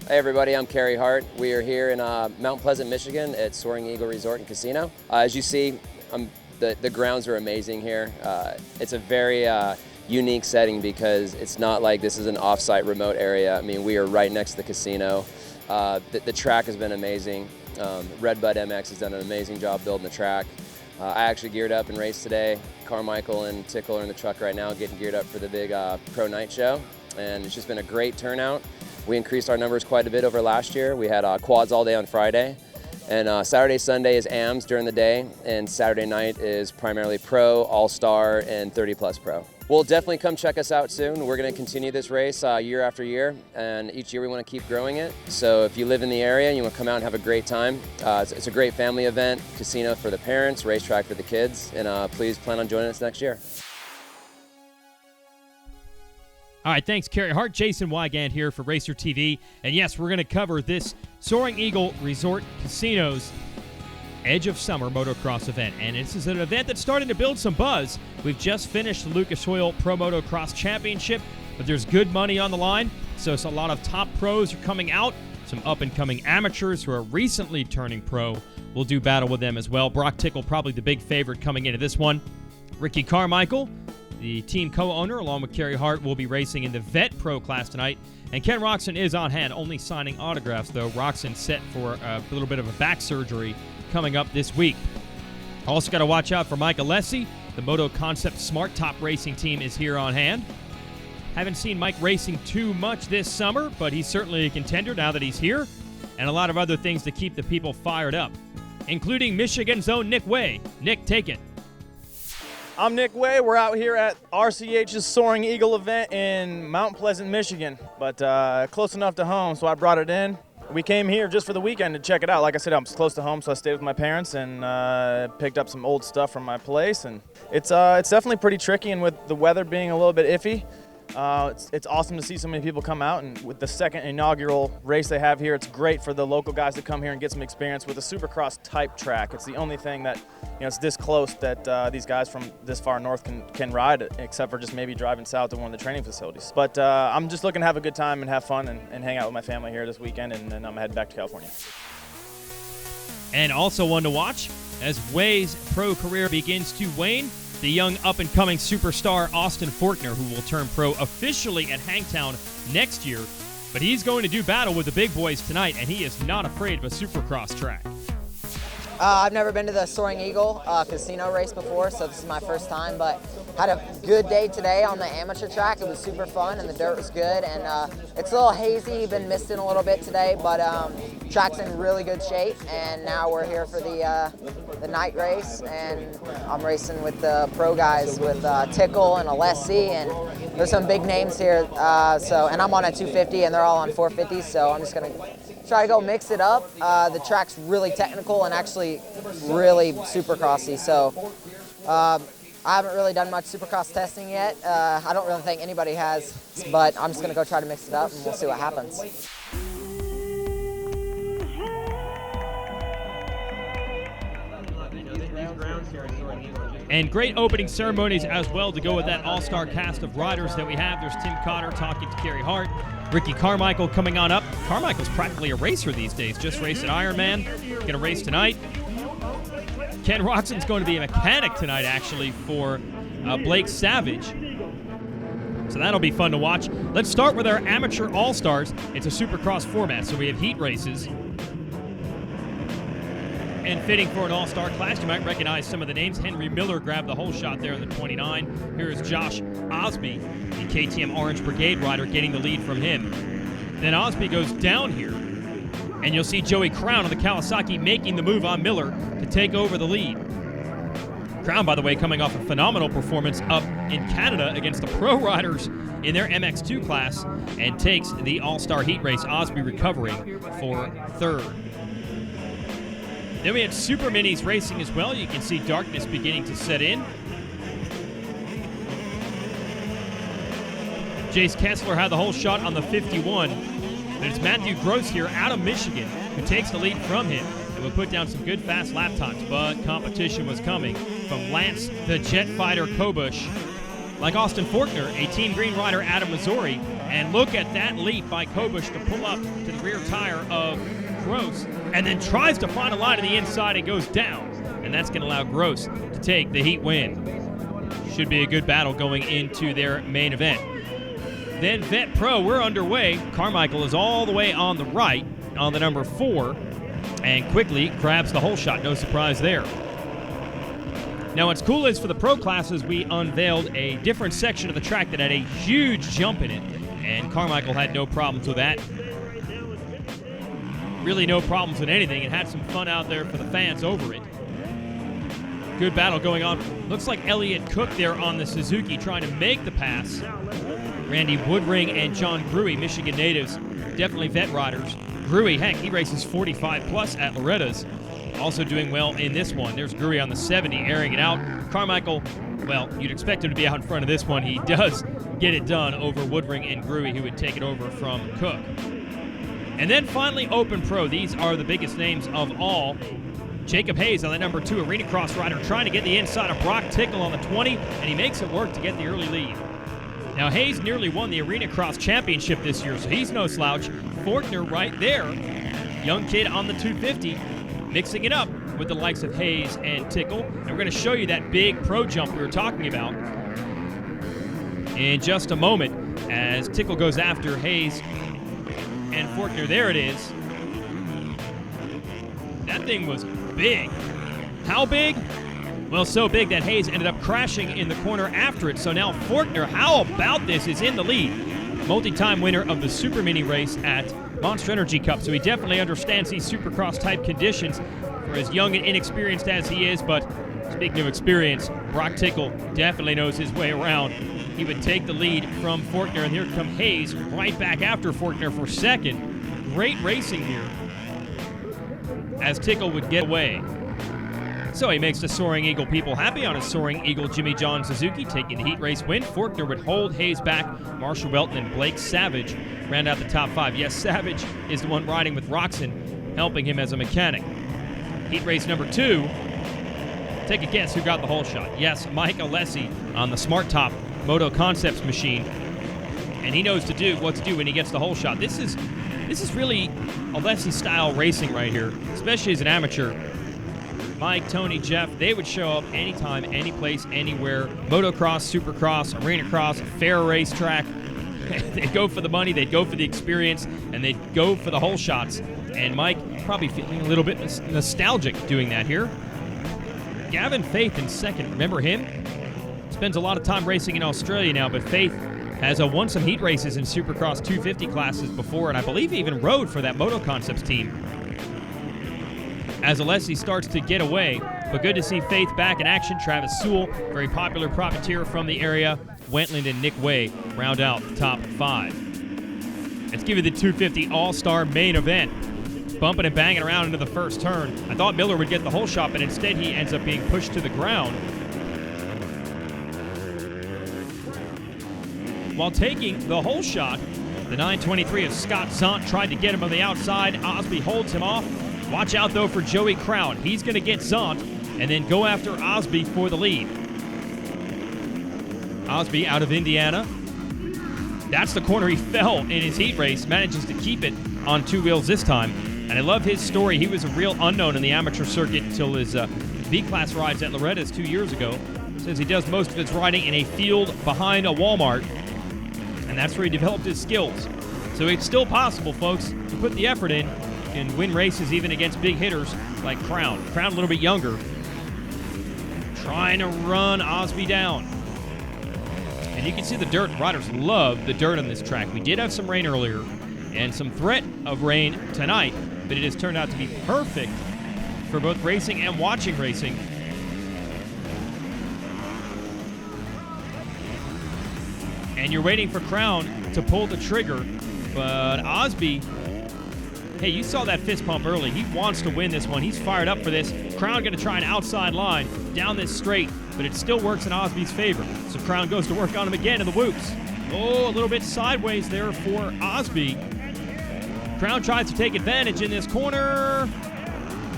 Hey everybody, I'm Kerry Hart. We are here in Mount Pleasant, Michigan at Soaring Eagle Resort and Casino. As you see, the grounds are amazing here. It's a very unique setting because it's not like this is an off-site remote area. I mean, we are right next to the casino. The track has been amazing. Redbud MX has done an amazing job building the track. I actually geared up and raced today. Carmichael and Tickle are in the truck right now getting geared up for the big Pro Night show. And it's just been a great turnout. We increased our numbers quite a bit over last year. We had quads all day on Friday. And Saturday, Sunday is AMs during the day. And Saturday night is primarily Pro, All-Star, and 30-plus Pro. Well, definitely come check us out soon. We're going to continue this race year after year. And each year we want to keep growing it. So if you live in the area and you want to come out and have a great time, it's a great family event, casino for the parents, racetrack for the kids. And please plan on joining us next year. All right, thanks, Kerry Hart. Jason Wygand here for Racer TV. And yes, we're going to cover this Soaring Eagle Resort Casino's Edge of Summer motocross event. And this is an event that's starting to build some buzz. We've just finished the Lucas Oil Pro Motocross Championship, but there's good money on the line. So it's a lot of top pros are coming out. Some up-and-coming amateurs who are recently turning pro. We'll do battle with them as well. Brock Tickle, probably the big favorite coming into this one. Ricky Carmichael, the team co-owner, along with Kerry Hart, will be racing in the Vet Pro class tonight. And Ken Roxon is on hand, only signing autographs, though. Roxon set for a little bit of a back surgery coming up this week. Also got to watch out for Mike Alessi. The Moto Concept Smart Top Racing team is here on hand. Haven't seen Mike racing too much this summer, but he's certainly a contender now that he's here. And a lot of other things to keep the people fired up, including Michigan's own Nick Way. Nick, take it. I'm Nick Way. We're out here at RCH's Soaring Eagle event in Mount Pleasant, Michigan, but close enough to home, so I brought it in. We came here just for the weekend to check it out. Like I said, I'm close to home, so I stayed with my parents and picked up some old stuff from my place. And it's definitely pretty tricky, and with the weather being a little bit iffy, it's awesome to see so many people come out. And with the second inaugural race they have here, it's great for the local guys to come here and get some experience with a supercross type track. It's the only thing that, it's this close that these guys from this far north can ride, except for just maybe driving south to one of the training facilities. But I'm just looking to have a good time and have fun and hang out with my family here this weekend, and then I'm heading back to California. And also one to watch as Way's pro career begins to wane. The young up-and-coming superstar Austin Forkner, who will turn pro officially at Hangtown next year. But he's going to do battle with the big boys tonight, and he is not afraid of a supercross track. I've never been to the Soaring Eagle casino race before, so this is my first time, but had a good day today on the amateur track. It was super fun, and the dirt was good, and it's a little hazy, been misting a little bit today, but track's in really good shape, and now we're here for the night race, and I'm racing with the pro guys with Tickle and Alessi, and there's some big names here, and I'm on a 250, and they're all on 450s, so I'm just going to try to go mix it up. The track's really technical and actually really supercrossy, so I haven't really done much supercross testing yet. I don't really think anybody has, but I'm just going to go try to mix it up and we'll see what happens. And great opening ceremonies as well to go with that all-star cast of riders that we have. There's Tim Cotter talking to Kerry Hart. Ricky Carmichael coming on up. Carmichael's practically a racer these days. Just raced at Ironman. Going to race tonight. Ken Roxon's going to be a mechanic tonight, actually, for Blake Savage. So that'll be fun to watch. Let's start with our amateur all-stars. It's a supercross format, so we have heat races. And fitting for an all-star class, you might recognize some of the names. Henry Miller grabbed the whole shot there in the 29. Here is Josh Osby, the KTM Orange Brigade rider, getting the lead from him. Then Osby goes down here, and you'll see Joey Crown of the Kawasaki making the move on Miller to take over the lead. Crown, by the way, coming off a phenomenal performance up in Canada against the pro riders in their MX2 class and takes the all-star heat race. Osby recovering for third. Then we had Super Minis racing as well. You can see darkness beginning to set in. Jace Kessler had the whole shot on the 51. But it's Matthew Gross here out of Michigan who takes the lead from him and will put down some good fast lap times. But competition was coming from Lance the Jet Fighter Kobush. Like Austin Forkner, a Team Green rider out of Missouri And look at that leap by Kobush to pull up to the rear tire of Gross, and then tries to find a line to the inside and goes down. And that's going to allow Gross to take the heat win. Should be a good battle going into their main event. Then Vet Pro, we're underway. Carmichael is all the way on the right on the number 4 and quickly grabs the hole shot. No surprise there. Now what's cool is for the pro classes, we unveiled a different section of the track that had a huge jump in it, and Carmichael had no problems with that. Really no problems with anything, and had some fun out there for the fans over it. Good battle going on. Looks like Elliott Cook there on the Suzuki trying to make the pass. Randy Woodring and John Gruey, Michigan natives, definitely vet riders. Gruey, heck, he races 45 plus at Loretta's. Also doing well in this one. There's Gruey on the 70, airing it out. Carmichael, well, you'd expect him to be out in front of this one. He does get it done over Woodring and Gruey, who would take it over from Cook. And then finally, Open Pro. These are the biggest names of all. Jacob Hayes on that number 2 Arena Cross rider trying to get the inside of Brock Tickle on the 20, and he makes it work to get the early lead. Now, Hayes nearly won the Arena Cross Championship this year, so he's no slouch. Fortner right there, young kid on the 250, mixing it up with the likes of Hayes and Tickle. And we're going to show you that big pro jump we were talking about in just a moment as Tickle goes after Hayes and Fortner. There it is. That thing was big. How big? Well, so big that Hayes ended up crashing in the corner after it. So now Fortner, how about this, is in the lead. Multi-time winner of the Super Mini race at Monster Energy Cup. So he definitely understands these Supercross type conditions for as young and inexperienced as he is. But speaking of experience, Brock Tickle definitely knows his way around. He would take the lead from Fortner, and here come Hayes right back after Fortner for second. Great racing here as Tickle would get away. So he makes the Soaring Eagle people happy on his Soaring Eagle Jimmy John Suzuki, taking the heat race win. Fortner would hold Hayes back. Marshall Welton and Blake Savage round out the top 5. Yes, Savage is the one riding with Roxon, helping him as a mechanic. Heat race number 2. Take a guess who got the hole shot. Yes, Mike Alessi on the Smart Top Moto Concepts machine. And he knows what to do when he gets the hole shot. This is really Alessi style racing right here, especially as an amateur. Mike, Tony, Jeff, they would show up anytime, any place, anywhere. Motocross, Supercross, Arena Cross, fair racetrack. They'd go for the money, they'd go for the experience, and they'd go for the hole shots. And Mike probably feeling a little bit nostalgic doing that here. Gavin Faith in second. Remember him? Spends a lot of time racing in Australia now, but Faith has won some heat races in Supercross 250 classes before, and I believe he even rode for that Moto Concepts team. As Alessi starts to get away, but good to see Faith back in action. Travis Sewell, very popular profiteer from the area. Wentland and Nick Way round out the top 5. Let's give you the 250 All-Star main event. Bumping and banging around into the first turn. I thought Miller would get the hole shot, but instead he ends up being pushed to the ground. While taking the hole shot, the 923 of Scott Zont tried to get him on the outside. Osby holds him off. Watch out, though, for Joey Crown. He's going to get Zont and then go after Osby for the lead. Osby out of Indiana. That's the corner he fell in his heat race. Manages to keep it on 2 wheels this time. And I love his story. He was a real unknown in the amateur circuit until his V-Class rides at Loretta's 2 years ago. Says he does most of his riding in a field behind a Walmart. And that's where he developed his skills. So it's still possible, folks, to put the effort in and win races even against big hitters like Crown. Crown a little bit younger. Trying to run Osby down. And you can see the dirt. Riders love the dirt on this track. We did have some rain earlier and some threat of rain tonight, but it has turned out to be perfect for both racing and watching racing. And you're waiting for Crown to pull the trigger, but Osby, hey, you saw that fist pump early. He wants to win this one. He's fired up for this. Crown going to try an outside line down this straight, but it still works in Osby's favor. So Crown goes to work on him again in the whoops. Oh, a little bit sideways there for Osby. Crown tries to take advantage in this corner.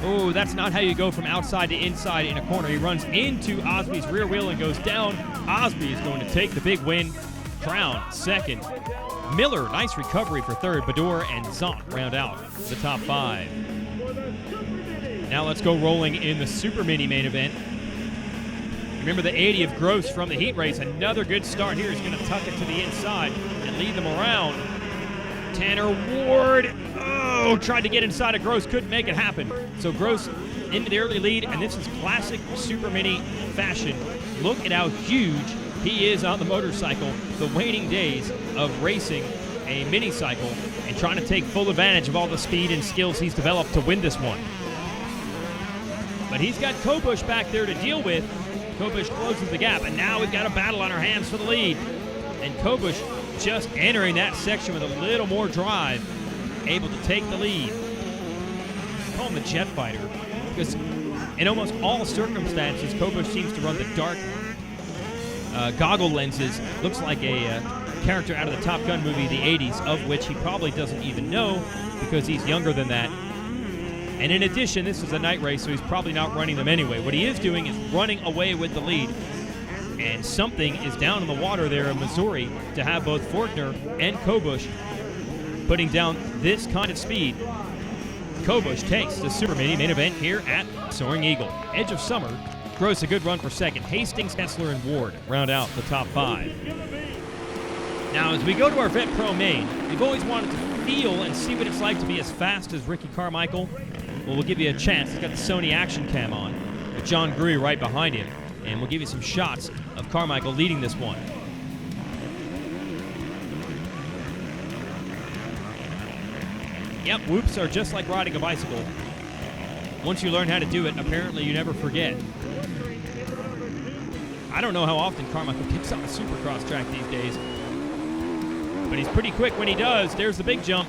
Oh, that's not how you go from outside to inside in a corner. He runs into Osby's rear wheel and goes down. Osby is going to take the big win. Crown second. Miller, nice recovery for third. Bador and Zont round out the top 5. Now let's go rolling in the Super Mini main event. Remember the 80 of Gross from the heat race. Another good start here. He's going to tuck it to the inside and lead them around. Tanner Ward, tried to get inside of Gross, couldn't make it happen. So Gross into the early lead, and this is classic Super Mini fashion. Look at how huge he is on the motorcycle. The waning days of racing a mini cycle and trying to take full advantage of all the speed and skills he's developed to win this one. But he's got Kobush back there to deal with. Kobush closes the gap, and now we've got a battle on our hands for the lead. And Kobush just entering that section with a little more drive, able to take the lead. I call him the jet fighter, because in almost all circumstances, Kobush seems to run the dark goggle lenses. Looks like a character out of the Top Gun movie, the 80s, of which he probably doesn't even know because he's younger than that. And in addition, this is a night race, so he's probably not running them anyway. What he is doing is running away with the lead. And something is down in the water there in Missouri to have both Forkner and Kobush putting down this kind of speed. Kobush takes the Super Mini main event here at Soaring Eagle. Edge of Summer grows a good run for second. Hastings, Kessler, and Ward round out the top 5. Now, as we go to our Vet Pro main, we've always wanted to feel and see what it's like to be as fast as Ricky Carmichael. Well, we'll give you a chance. He's got the Sony Action Cam on, with John Gruy right behind him, and we'll give you some shots of Carmichael leading this one. Yep, whoops are just like riding a bicycle. Once you learn how to do it, apparently you never forget. I don't know how often Carmichael gets on a supercross track these days, but he's pretty quick when he does. There's the big jump.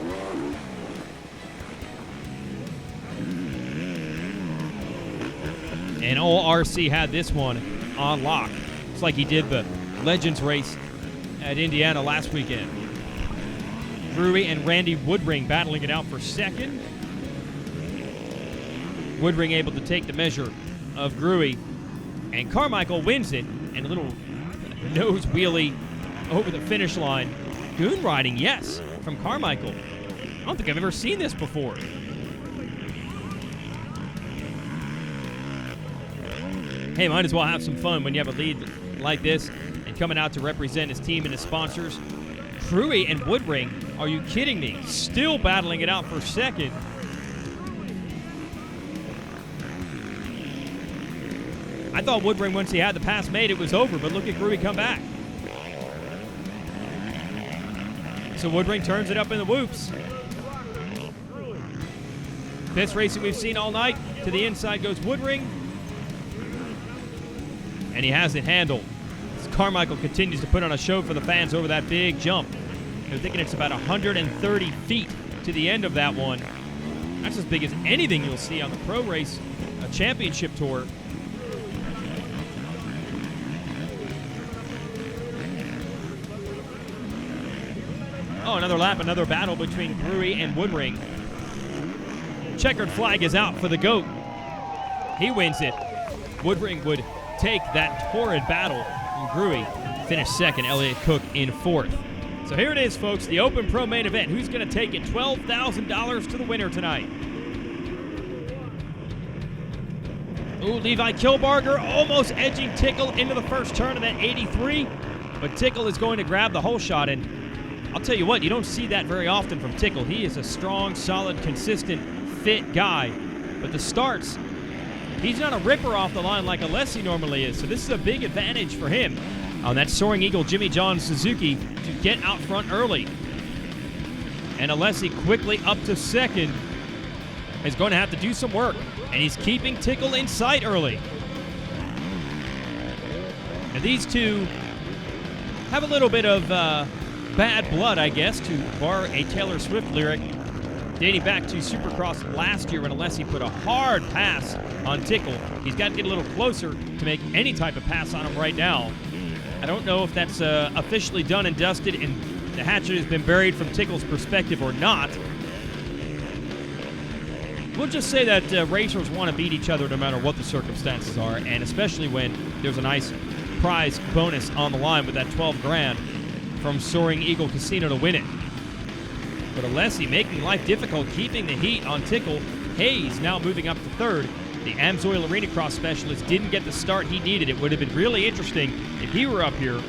And ORC had this one on lock. It's like he did the Legends race at Indiana last weekend. Gruy and Randy Woodring battling it out for second. Woodring able to take the measure of Gruy. And Carmichael wins it. And a little nose wheelie over the finish line. Goon riding, yes, from Carmichael. I don't think I've ever seen this before. Hey, might as well have some fun when you have a lead like this and coming out to represent his team and his sponsors. Gruy and Woodring, are you kidding me? Still battling it out for second. I thought Woodring, once he had the pass made, it was over, but look at Gruy come back. So Woodring turns it up in the whoops. Best racing we've seen all night. To the inside goes Woodring. And he has it handled. As Carmichael continues to put on a show for the fans over that big jump. They're thinking it's about 130 feet to the end of that one. That's as big as anything you'll see on the Pro Race Championship Tour. Oh, another lap, another battle between Gruy and Woodring. Checkered flag is out for the GOAT. He wins it. Woodring would take that horrid battle from Gruy. Finish second, Elliott Cook in fourth. So here it is, folks, the Open Pro main event. Who's going to take it? $12,000 to the winner tonight. Ooh, Levi Kilbarger almost edging Tickle into the first turn of that 83. But Tickle is going to grab the whole shot, and I'll tell you what, you don't see that very often from Tickle. He is a strong, solid, consistent, fit guy. But the starts, he's not a ripper off the line like Alessi normally is, so this is a big advantage for him on that Soaring Eagle Jimmy John Suzuki to get out front early. And Alessi quickly up to second is going to have to do some work, and he's keeping Tickle in sight early. And these two have a little bit of bad blood, I guess, to borrow a Taylor Swift lyric, dating back to Supercross last year when Alessi put a hard pass on Tickle. He's got to get a little closer to make any type of pass on him right now. I don't know if that's officially done and dusted and the hatchet has been buried from Tickle's perspective or not. We'll just say that racers want to beat each other no matter what the circumstances are, and especially when there's a nice prize bonus on the line with that 12 grand. from Soaring Eagle Casino to win it. But Alessi making life difficult, keeping the heat on Tickle. Hayes now moving up to third. The Amsoil Arena Cross specialist didn't get the start he needed. It would have been really interesting if he were up here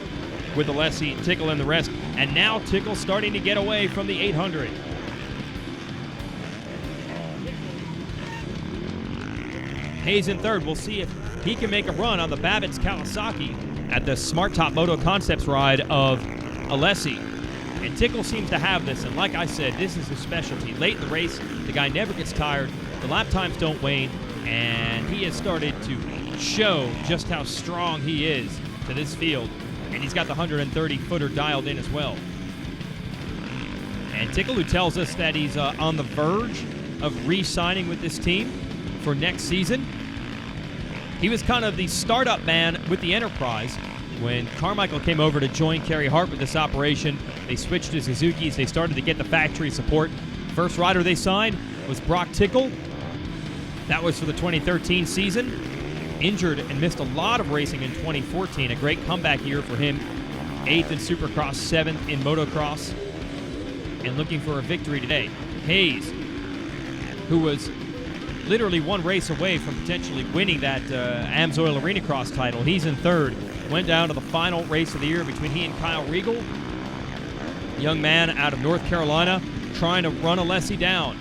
with Alessi, Tickle, and the rest. And now Tickle starting to get away from the 800. Hayes in third. We'll see if he can make a run on the Babbitt's Kawasaki at the Smart Top Moto Concepts ride of Alessi. And Tickle seems to have this, and like I said, this is his specialty. Late in the race, the guy never gets tired, the lap times don't wane, and he has started to show just how strong he is to this field. And he's got the 130-footer dialed in as well. And Tickle, who tells us that he's on the verge of re-signing with this team for next season. He was kind of the startup man with the Enterprise. When Carmichael came over to join Kerry Hart with this operation, they switched to Suzukis. They started to get the factory support. First rider they signed was Brock Tickle. That was for the 2013 season. Injured and missed a lot of racing in 2014. A great comeback year for him. 8th in Supercross, 7th in Motocross. And looking for a victory today. Hayes, who was literally one race away from potentially winning that Amsoil Arena Cross title. He's in third. Went down to the final race of the year between he and Kyle Regal. A young man out of North Carolina trying to run Alessi down.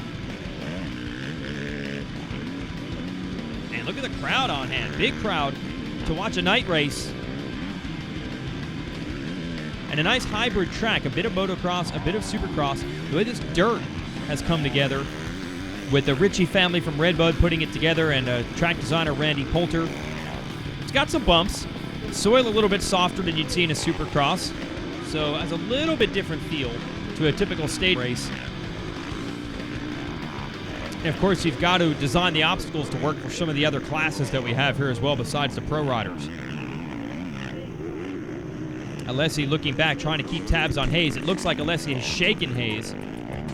And look at the crowd on hand. Big crowd to watch a night race. And a nice hybrid track. A bit of motocross, a bit of supercross. The way this dirt has come together with the Ritchie family from Redbud putting it together and track designer Randy Poulter. It's got some bumps. Soil a little bit softer than you'd see in a supercross, so has a little bit different feel to a typical stage race. And of course, you've got to design the obstacles to work for some of the other classes that we have here as well besides the pro riders. Alessi looking back, trying to keep tabs on Hayes. It looks like Alessi has shaken Hayes.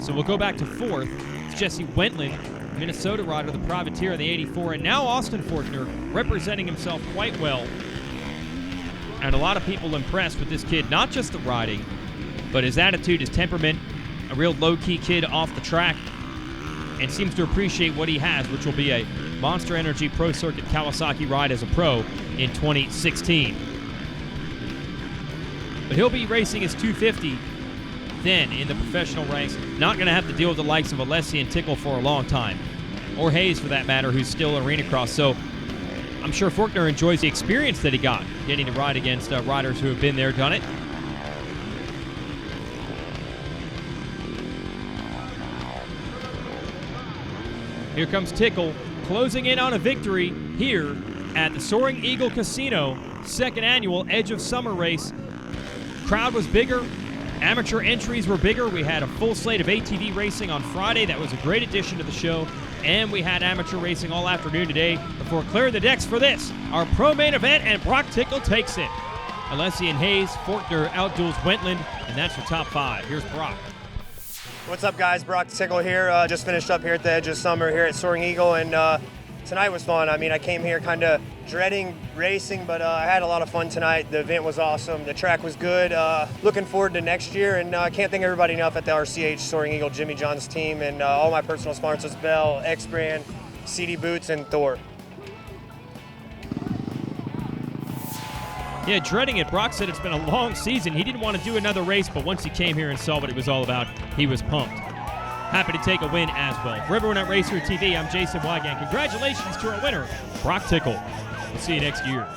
So we'll go back to fourth. It's Jesse Wentland, Minnesota rider, the privateer in the 84, and now Austin Forkner representing himself quite well. And a lot of people impressed with this kid, not just the riding, but his attitude, his temperament, a real low-key kid off the track, and seems to appreciate what he has, which will be a Monster Energy Pro Circuit Kawasaki ride as a pro in 2016. But he'll be racing his 250 then in the professional ranks. Not going to have to deal with the likes of Alessi and Tickle for a long time, or Hayes for that matter, who's still arena cross. So I'm sure Forkner enjoys the experience that he got getting to ride against riders who have been there, done it. Here comes Tickle, closing in on a victory here at the Soaring Eagle Casino, second annual Edge of Summer race. Crowd was bigger. Amateur entries were bigger. We had a full slate of ATV racing on Friday. That was a great addition to the show. And we had amateur racing all afternoon today before clearing the decks for this, our pro main event, and Brock Tickle takes it. Alessi and Hayes, Forkner outduels Wentland, and that's your top five. Here's Brock. What's up, guys? Brock Tickle here. Just finished up here at the Edge of Summer here at Soaring Eagle, and tonight was fun. I mean, I came here kind of dreading racing, but I had a lot of fun tonight. The event was awesome. The track was good. Looking forward to next year, and I can't thank everybody enough at the RCH Soaring Eagle Jimmy John's team and all my personal sponsors, Bell, X-Brand, CD Boots, and Thor. Yeah, dreading it. Brock said it's been a long season. He didn't want to do another race, but once he came here and saw what it was all about, he was pumped. Happy to take a win as well. For everyone at Racer TV, I'm Jason Wygant. Congratulations to our winner, Brock Tickle. We'll see you next year.